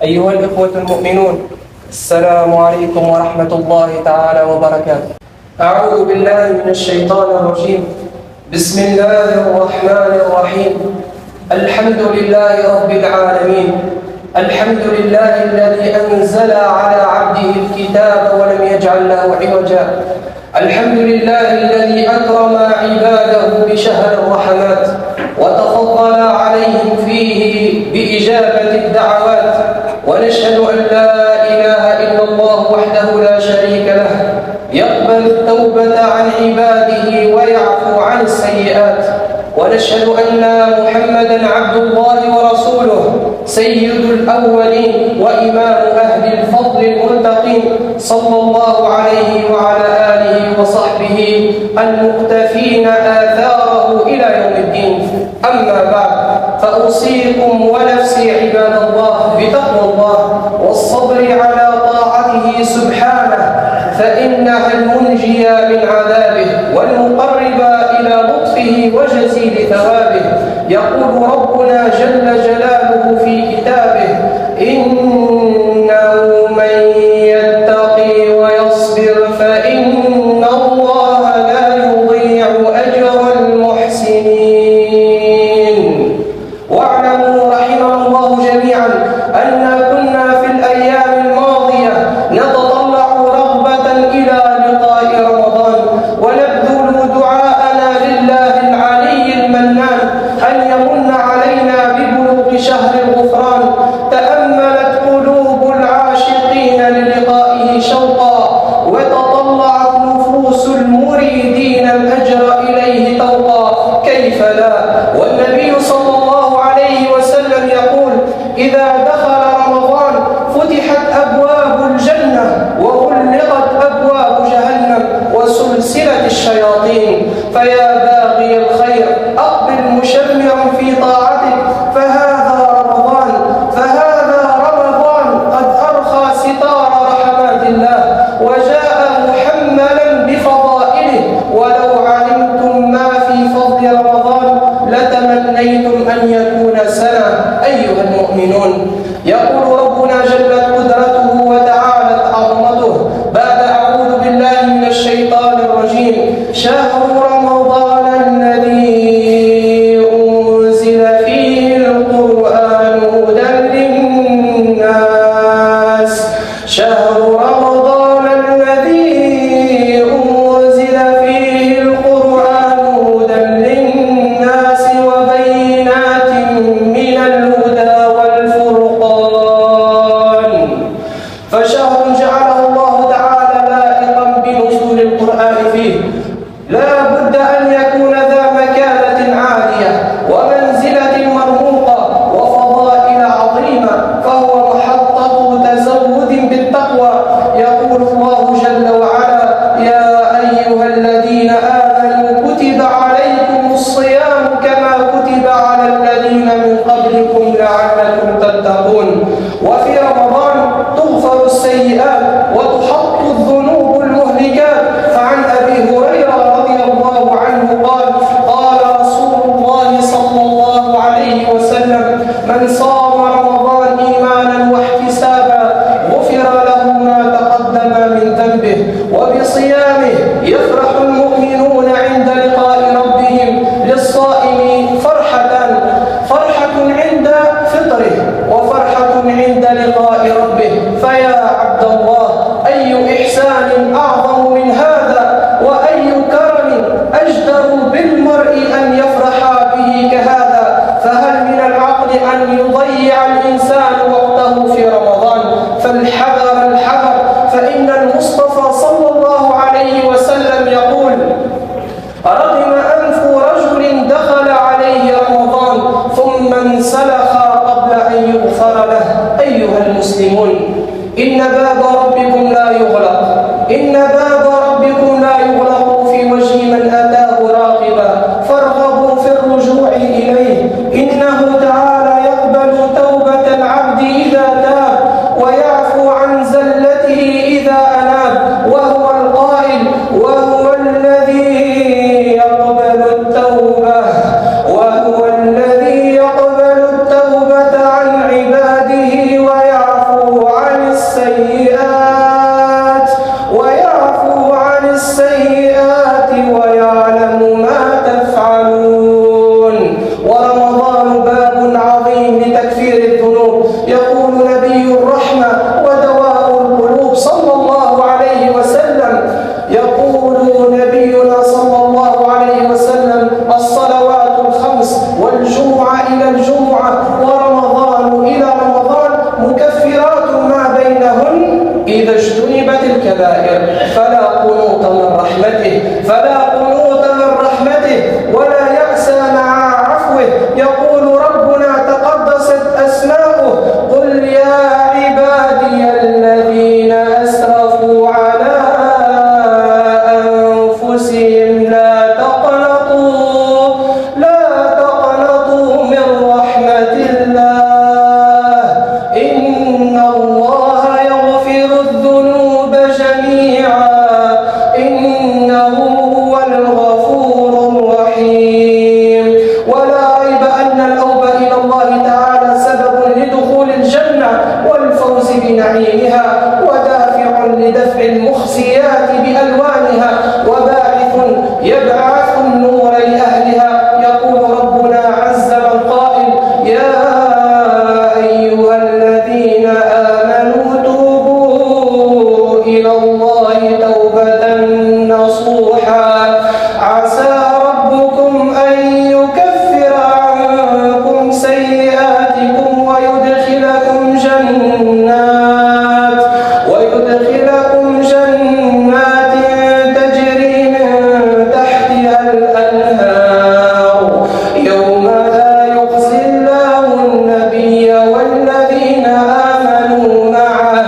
أيها الإخوة المؤمنون، السلام عليكم ورحمة الله تعالى وبركاته. أعوذ بالله من الشيطان الرجيم. بسم الله الرحمن الرحيم. الحمد لله رب العالمين. الحمد لله الذي أنزل على عبده الكتاب ولم يجعل له عوجا. الحمد لله الذي أكرم عباده بشهر الرحمات وتفضل عليهم فيه بإجابة الدعوات، ونشهد أن لا إله إلا الله وحده لا شريك له، يقبل التوبة عن عباده ويعفو عن السيئات، ونشهد أن محمدًا عبد الله ورسوله سيد الأولين وإمام أهل الفضل المتقين، صلى الله عليه وعلى آله وصحبه المقتفين آثاره إلى يوم الدين. أما بعد، فأوصيكم ونفسي عباد الله بتقوى الله والصبر على طاعته سبحانه، فإنها المنجي من عذابه والمقرب إلى لطفه وجزيل ثوابه. يقول ربنا جل جلاله في كتابه: إنه من يتقي ويصبر فإن الله لا يضيع أجر المحسنين. واعلموا رحمنا الله جميعا أن كنا في الأيام الماضية نتطلع رغبة إلى لقاء رمضان، ونبذل دعاءنا لله العلي المنان أن يمن علينا ببلوغ شهر الغفران. تأملت قلوب العاشقين للقائه شوقا، وتطلعت نفوس المريدين الأجر إليه توقا. كيف لا؟ والنبي صلى الله عليه وسلم يقول: إذا دخل رمضان فتحت أبواب الجنة وغلقت أبواب جهنم وسلسلة الشياطين. فيا باغي الخير أقبل مشمرا في طاعتك، فهذا رمضان قد أرخى ستار رحمات الله وجاء محملا بفضائله. ولو علمتم ما في فضل رمضان لتمنيتم أن يكون سنة. أيها المؤمنون، يقول ربنا جلت قدرته وتعالت عظمته بعد أعوذ بالله من الشيطان الرجيم: شهر رمضان الذي أنزل فيه القرآن هدى للناس. شهر رمضان الذي أنزل فيه القرآن هدى للناس وبينات من الهدى والفرقان. فشهر جعله الله تعالى لائقا بنزول القرآن فيه، لا بد أن يكون ذا مكانة عالية ومنزلة مرموقة وفضائل عظيمة، فهو محطة تزود بالتقوى. يقول الله جل وعلا: يا أيها الذين آمنوا كتب عليكم الصيام كما كتب على الذين من قبلكم لعلكم تتقون. وفي رمضان تغفر السيئات وتحط الذنوب المهلكات. فعن أبي هريرة رضي الله عنه قال: قال رسول الله صلى الله عليه وسلم: من صام رمضان إيمانا واحتسابا غفر له ما تقدم من ذنبه. وبصيامه يفرح المؤمنون عند لقاء ربهم. للصائم فرحة عند فطره وفرحة عند لقاء ربه. فيا عبد الله، أي إحسان أعظم من هذا، وأي كرم أجدر بالمرء أن يفرح به كهذا. فهل من العقل أن يضيع ورمضان باب عظيم لتكفير الذنوب. يقول نبي الرحمة ودواء القلوب صلى الله عليه وسلم، يقول نبينا صلى الله عليه وسلم: الصلوات الخمس والجمعة إلى الجمعة ورمضان إلى رمضان مكفرات ما بينهن إذا اجتنبت الكبائر. فلا قنوط من رحمته، فلا قنوط من رحمته ولا يأس مع عفوه. يقول ربنا تقدست أسماؤه: قل يا عبادي الذين أسرفوا على أنفسهم لا تقنطوا من رحمة الله، إن الله يغفر الذنوب جميعا، إنه هو الغفور الرحيم. ولا ريب أن الأوبة إلى الله تعالى سبب لدخول الجنة والفوز بنعيمها، ودافع لدفع المخزيات بألوانها، يبعث النور لأهلها. يقول ربنا عز من قائل: يا أيها الذين آمنوا توبوا إلى الله توبة نصوحا عسى ربكم أن يكفر عنكم سيئاتكم ويدخلكم جنات تجري من تحتها الأنهار يوم لا يخزي الله النبي والذين آمنوا معه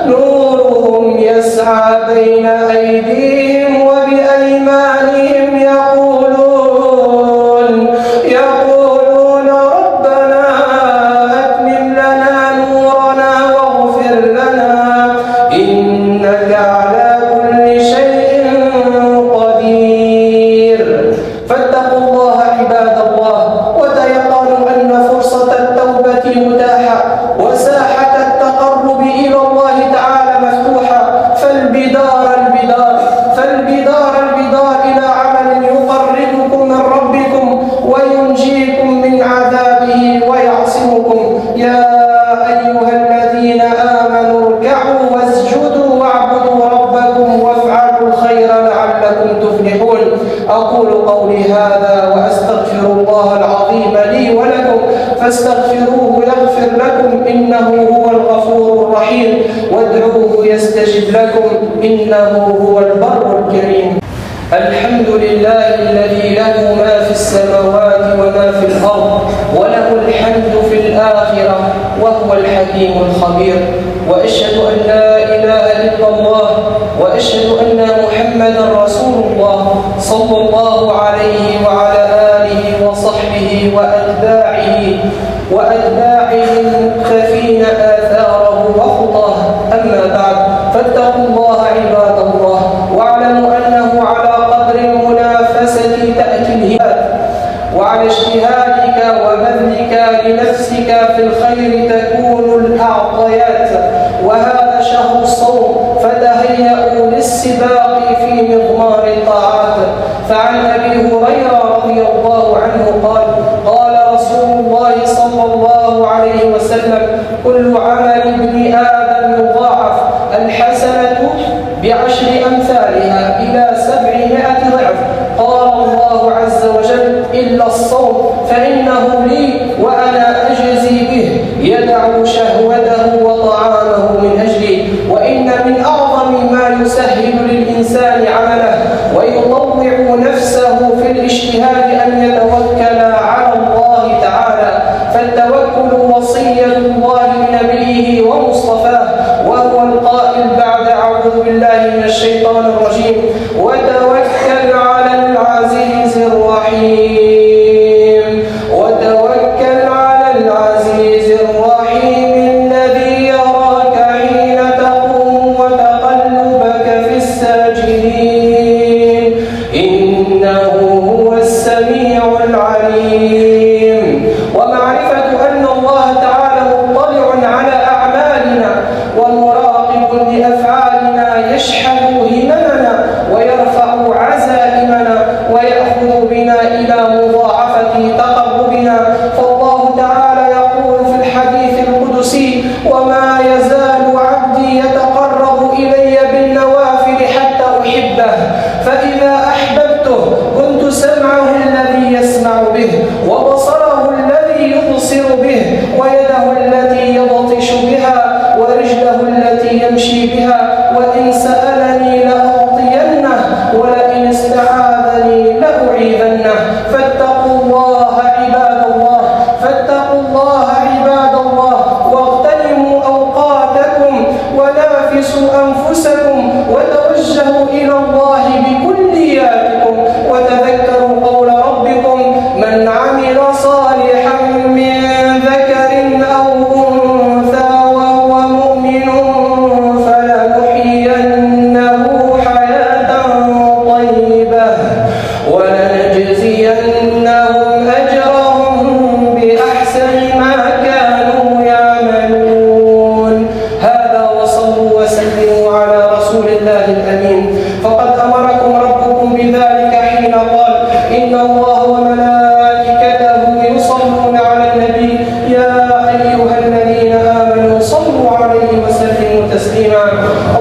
نورهم يسعى بين أيديهم وبأيمانهم يقولون ربنا أتمم لنا نورنا واغفر لنا إنك على كل شيء قدير. فاتقوا الله عباد الله، وتيقنوا أن فرصة التوبة متاحة وساحة التقرب إلى الله تعالى مفتوحة. فالبدار إلى عمل يقربكم من ربكم وينجيكم من عذابه ويعصمكم. يا أيها الذين آمنوا اركعوا واسجدوا واعبدوا ربكم وافعلوا الخير لعلكم تفلحون. أقول قولي هذا وأستغفر الله العظيم لي ولكم، فاستغفروه يغفر لكم إنه هو الغفور الرحيم، وادعوه يستجب لكم إنه هو البر الكريم. الحمد لله الذي له ما في السماوات وما في الأرض، وله الحمد في الآخرة، وهو الحكيم الخبير. وأشهد أن لا إله إلا الله، وأشهد أن محمدا رسول الله صلى الله عليه وعلى آله وصحبه وأتباعه المقتفين آثاره وخطاه. أما بعد، فاتقوا الله عباد الله، واعلموا أنه على قدر المنافسة تأتي الهبات، وعلى اجتهادك وبذلك لنفسك في الخير تكون الأعطيات. وهذا شهر الصوم، فتهيئوا للسباق في مضمار الطاعات. فعن أبي هريرة رضي الله عنه قال: قال رسول الله صلى الله عليه وسلم: كل عمل ابن آدم يضاعف، الحسنة ب10 أمثالها إلى 700 ضعف. قال الله عز وجل: إلا الصوم فإنه لي وأنا أجزي به، يدع شهوته وطعامه من أجلي. وإن من أعظم ما يسهل للإنسان عمله ويطوع نفسه في الاجتهاد أن يتوكل على الله تعالى. فالتوكل وصية الله لنبيه ومصطفاه، وهو القائل بعد: أعوذ بالله من الشيطان الرجيم: وتوكل على العزيز الرحيم، وتوكل على العزيز الرحيم الذي يراك حين تقوم وتقلبك في الساجدين، إنه هو السميع العليم. ومعرفة أن الله تعالى مطلع على أعمالنا ومراقب لأفعالنا يشحذ هممنا ويرفع عزائمنا ويأخذ بنا إلى مضاعفة تقربنا يمشي بها، وإن سألني لأعطينه، ولئن استعاذني لأعيذنه. فاتقوا الله عباد الله، فاتقوا الله عباد الله، واغتنموا أوقاتكم ونافسوا أنفسكم وتوجهوا إلى الله بكلياتكم، وتذكروا قول ربكم: من عمل صالحا من ذكر أو أنثى وهو مؤمن فلنحيينه حياة طيبة ولنجزينهم أجرهم بأحسن ما كانوا يعملون. هذا وصلوا وسلموا على رسول الله الأمين، فقد أمركم ربكم بذلك حين قال: إن الله وملائكته يصلون على النبي يا أيها الذين آمنوا صلوا عليه وسلموا تسليما.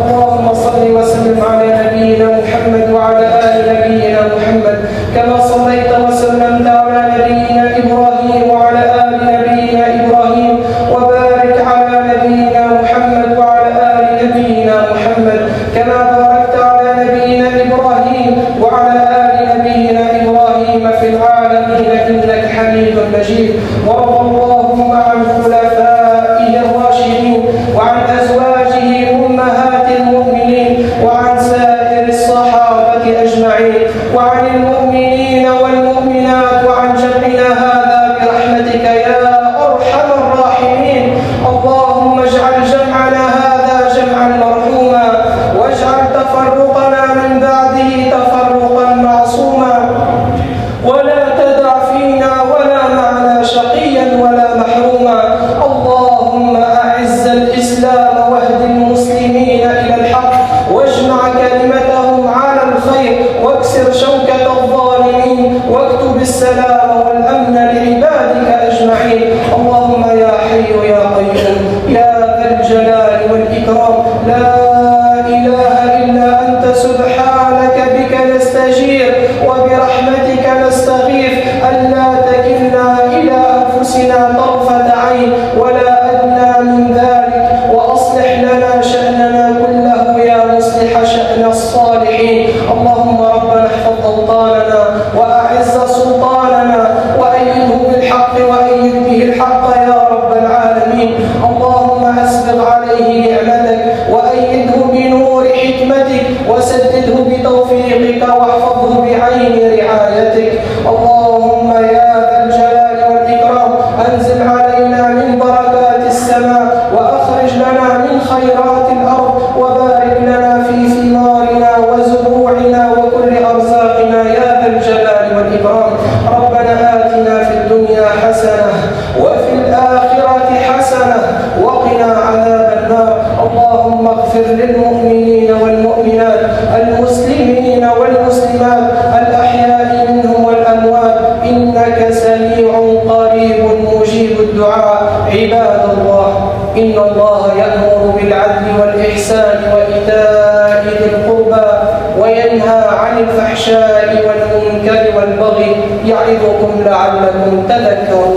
اللهم صل وسلم على نبينا محمد وعلى آل نبينا محمد، كما صليت وسلمت على نبينا إبراهيم وعلى آل نبينا إبراهيم، وبارك على نبينا محمد وعلى آل نبينا محمد، كما باركت على نبينا إبراهيم وعلى آل نبينا إبراهيم في العالمين إنك حميد مجيد. وارض اللهم عن خلفائه الراشدين وعن أزواجه أمهات المؤمنين وعن سائر الصحابة أجمعين وعن المؤمنين والمؤمنات وعن جمعنا هذا برحمتك يا أرحم الراحمين. اللهم اجعل جمعنا هذا جمعا مرحوما، واجعل تفرقنا من بعده تفرقا معصوما، ولا تدع فينا ولا معنا شقيا ولا محروما. اللهم أعز الإسلام واهد المسلمين إلى الحق، واجمع كلمتهم على الخير، واكسر شوكة الظالمين، واكتب السلام والأمن لعبادك أجمعين. اللهم يا حي يا قيوم يا ذا الجلال والإكرام، لا إله إلا أنت سبحانك بك نستجير وبرحمتك نستغيث، ألا تكلنا إلى أنفسنا طرفة عين ولا أدنى من ذلك، وأصلح لنا شأننا كله يا مصلح شأن الصالحين. اللهم ربنا احفظ أوطاننا وأعز سلطاننا وأيده بالحق وأيد به الحق يا رب العالمين. اللهم أسبغ عليه نعمتك وأيده بنور حكمتك وسدده بتوفيقك واحفظه بعين رعايتك. اللهم يا ذا الجلال والإكرام أنزل علينا من بركات السماء، وأخرج لنا من خيرات الأرض، وبارك لنا في ثمارنا وزروعنا وكل أرزاقنا يا ذا الجلال والإكرام. ربنا آتنا في الدنيا حسنة وفي الآخرة حسنة وقنا عذاب النار. اللهم اغفر للمؤمنين والمؤمنات، المسلمين والمسلمات، الأحياء منهم والأموات، إنك سميع قريب مجيب الدعاء. عباد الله، إن الله يأمر بالعدل والإحسان وإيتاء ذي القربى وينهى عن الفحشاء والمنكر والبغي، يعظكم لعلكم تذكرون.